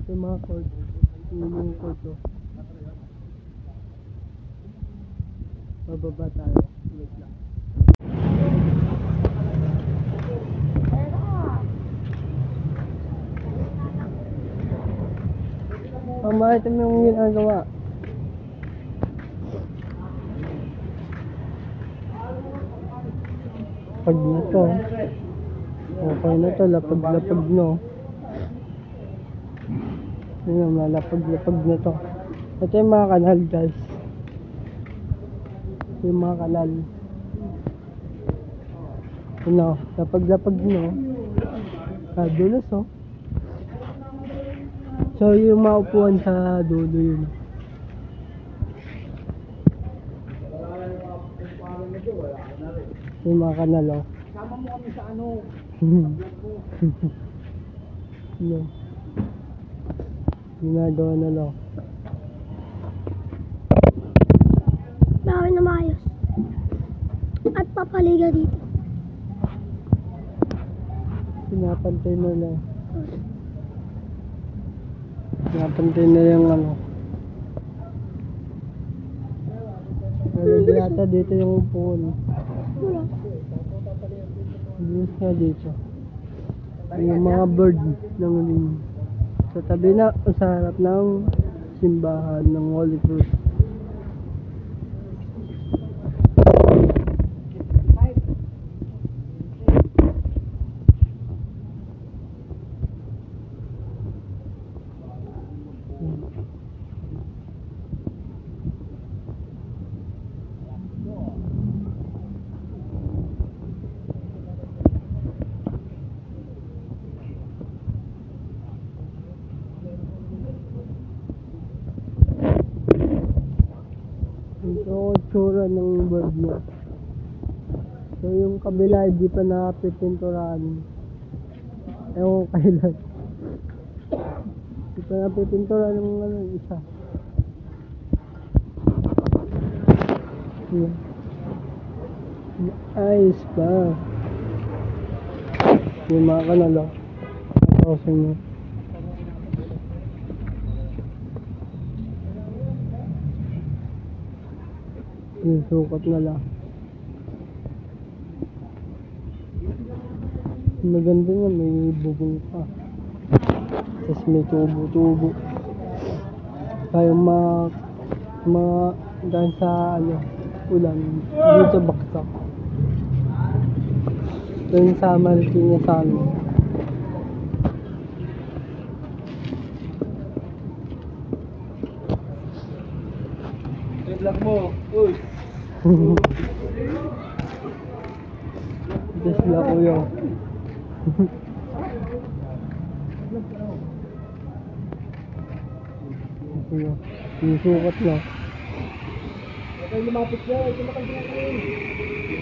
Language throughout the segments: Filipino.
Ito yung mga court. Yung court to. Bababa tayo. Wait lang. Bakit mo yung ginagawa? Pag na to. Okay na to. Lapag-lapag no. Yun, malapag-lapag na to. Ito yung mga kanal guys. Ito yung mga kanal. Ano, lapag-lapag no. Dulos oh. So yung maupuan sa dulo yun. Yung mga kanal oh. Sama mo kami sa ano. No. Ginagawa na lang. Dami na maayos. At papaliga dito. Pinapantay na lang. Pinapantay na yung ano. Pero yata dito yung upuan. Wala. Diyos nga dito. Yung mga bird ng ring. Sa tabi na, sa harap ng simbahan ng Holy Cross. Ito ang tsura ng bird niya. So yung kabila hindi pa napipinturahan. Ewan ko kailan. Hindi pa napipinturahan ng ano, isa. Yan. Ayos pa. Yung mga kanal oh. Ako sa inyo. Yung sukat na lang. Maganda nga, may bubong pa. Tapos may tubo-tubo. Kaya dahil sa ano, ulan, dito baksak. Ito yung sa Marikina sa amin. Good luck mo. Uy. Just lang ko yun. Yung sukat lang. Huwag kayo lumapit dyan. Ito makal dyan kayo.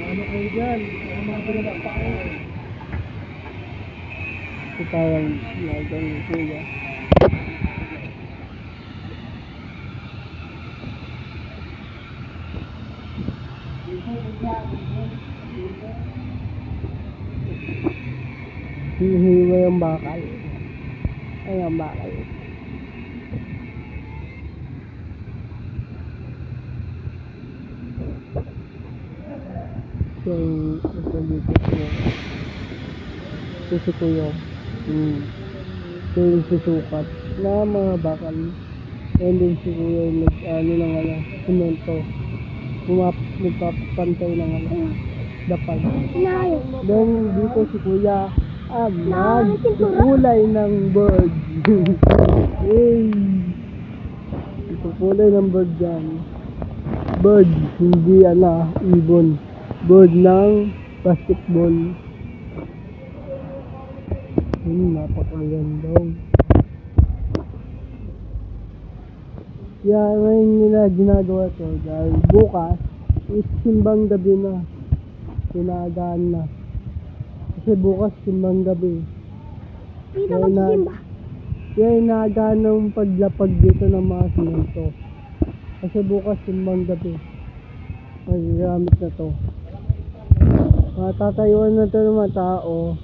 Ano kayo dyan? Ano mga pinala pa kayo? Ito parang lagang kuya. Hihiwa yung bakal. Ay, ang bakal. So, ito dito ko. Ito si kuya. Ito yung susukat na mga bakal. And then si kuya yung ng ano, semento. Nagpapantay ng ano, dapag. Inayos. Then dito si kuya nagkukulay ng bird. Hey! Nagkukulay ng bird dyan. Bird, hindi ibon. Bird ng basketball. Napakaganda. Kaya ngayon nila ginagawa to dahil bukas is simbang gabi na. Tinagaan na. Kasi bukas simbang gabi. Dito magsisimba. Kaya inagaan ng paglapag dito ng mga simento. Kasi bukas simbang gabi. Magagamit na to. Matatayuan na to ng mga tao.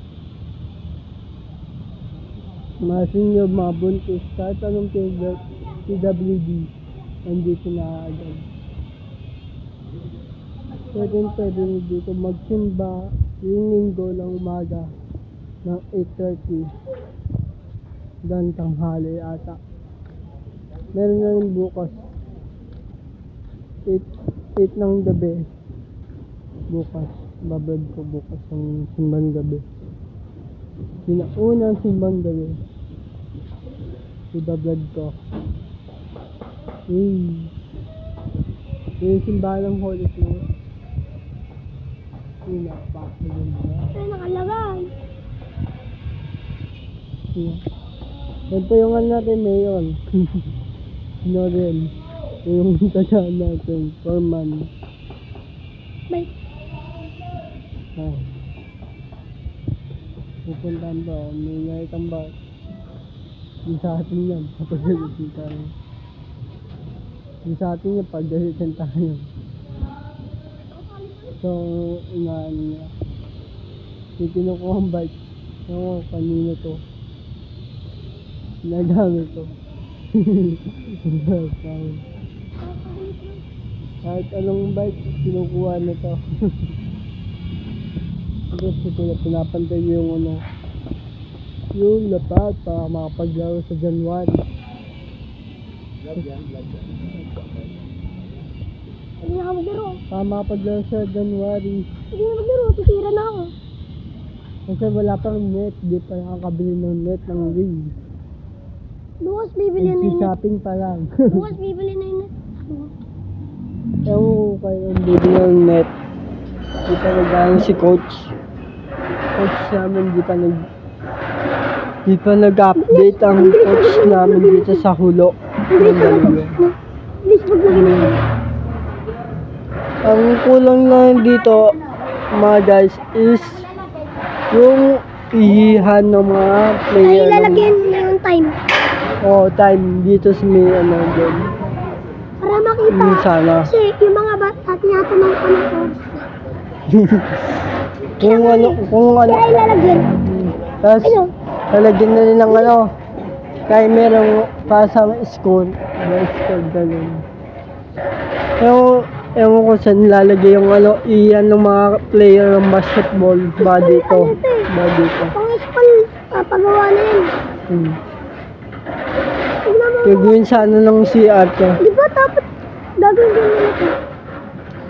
Mga senior, mga buntis, kahit anong PWD, nandito na agad. Pwede dito magsimba yung linggo ng umaga ng 8:30 hanggang tanghali ata. Meron na rin bukas 8 ng gabi. Bukas bablog ko bukas ang simbang gabi. Sinaunang simbang gabi ibablog ko. Yung simbahan ng Holy Spirit. Yung napakaganda. Ay, nakalagay. Yan po yung ano natin, Mayon. Sino rin. Yung tagaan natin, Foreman. Bye. Ah. Pupuntahan ba? May nakitang ba? Yung sa atin yan. Papagalitin tayo. Yung sa atin yan, pagalitin tayo. So, inaan niya. Yung kinukuha ang bike. Oo, kanino to. Nagamit to. Kahit anong bike, kinukuha na to. Kasi kung pinapantay yung ano, yung lapat para makapaglaro sa January. Hindi na ako maglaro. Para makapaglaro sa January. Hindi na maglaro. Titira na ako. Kasi wala pang net, di pa nakakabili ng net ng ring. Bukas bibili na yun. Shopping pa lang. Bukas bibili na yun. Ewan ko kayo ang bibili ng net. Di pa nagdaan si coach. Coach namin di pa nag-update ang coach namin dito sa Hulo. Bilis maglagay na yun. Ang kulang lang dito mga guys is yung ihihan ng mga Ay, player. ilalagyan na yung time. Time dito sa may ano doon. Para makita. Sana. Kasi yung mga bata, tinatanong ko ng course. Kung ano. Kaya ilalagyan. Tapos, Ano? lalagyan na rin ng ano. Kaya merong para sa school. May school ganun. Ewan ko saan nilalagay yung ano, iyan ng mga player ng basketball. Ba dito. Pang school, papagawa na yun. Tignan mo. Gagawin sa ano ng CR ko. Di ba dapat gagawin din nila ito?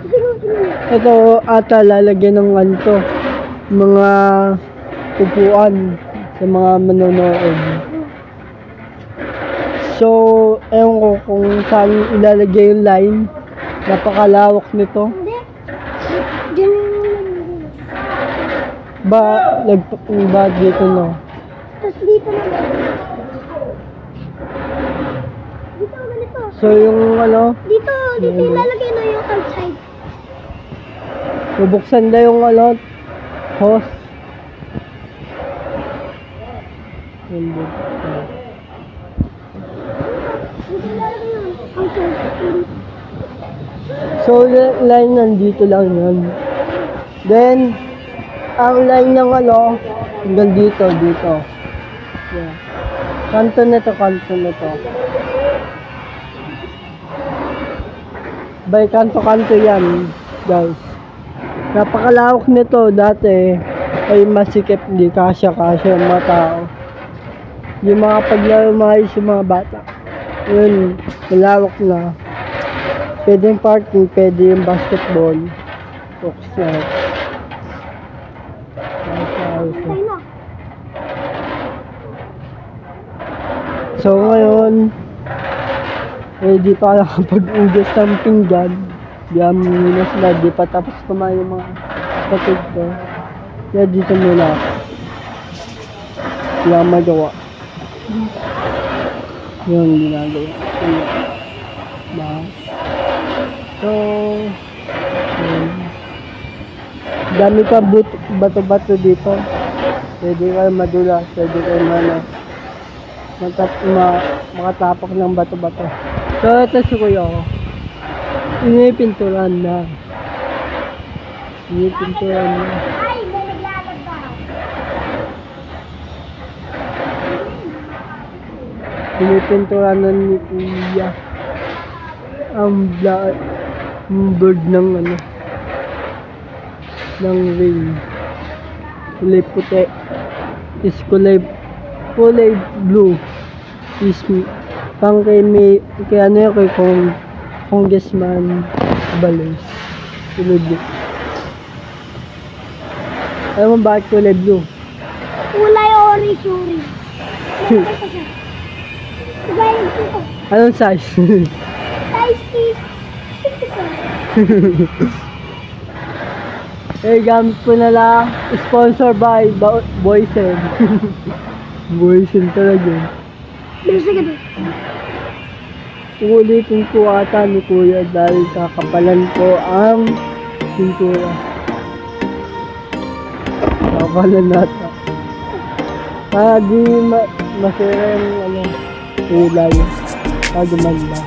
Tignan mo. Ito ata lalagyan ng ano to, mga upuan sa mga manonood. So, ewan ko kung saan ilalagay yung line. Napakalawak nito. Hindi. Diyan yung Ba dito no? tapos dito na lang. Dito, ganito. So yung ano, Dito ilalagay na yung outside. bubuksan na yung ano, hose. Yung bubuksan. Dito ilalagay yung outside. So, line nandito lang yan. Then, ang line ng ano, hanggang dito. Yeah. Kanto na to. By kanto yan, guys. Napakalawak nito dati. Ay masikip, di kasya yung mga tao. Yung mga paglaro maayos yung mga bata. Yun, malawak na. Pwede yung parking, pwede yung basketball. Oxford. Tayo na. So ngayon, di pa nakapag-ugas ng pinggan. Muna sila, di pa tapos kumain yung mga kapatid ko. Kaya dito muna ako. Wala magawa. Yung ginagawa. So, dami ka bato-bato dito. Pwede kayo madulas, pwede kayo makatapak ng bato-bato. So, ito si kuya ko. Pinipinturan na. Pinipinturan na. Ay, may naglalagay. Pinipintura na ni Kuya ang bird ng ano, ng rain. Kulay puti is kulay blue is pang kay ano yun, kay Congressman Balos. Kulay blue. Alam mo bakit kulay blue? Kulay orange. Meron pa siya. Gaya dito. Anong size? Size is 54. Eh, gamit ko na lang. Sponsor by Boysen. Boysen talaga. Bilis na gabi. Ulitin ko ata ni Kuya dahil kakapalan ko ang pintura. Kakapalan nata. Di masira yung kulay. Gumanda.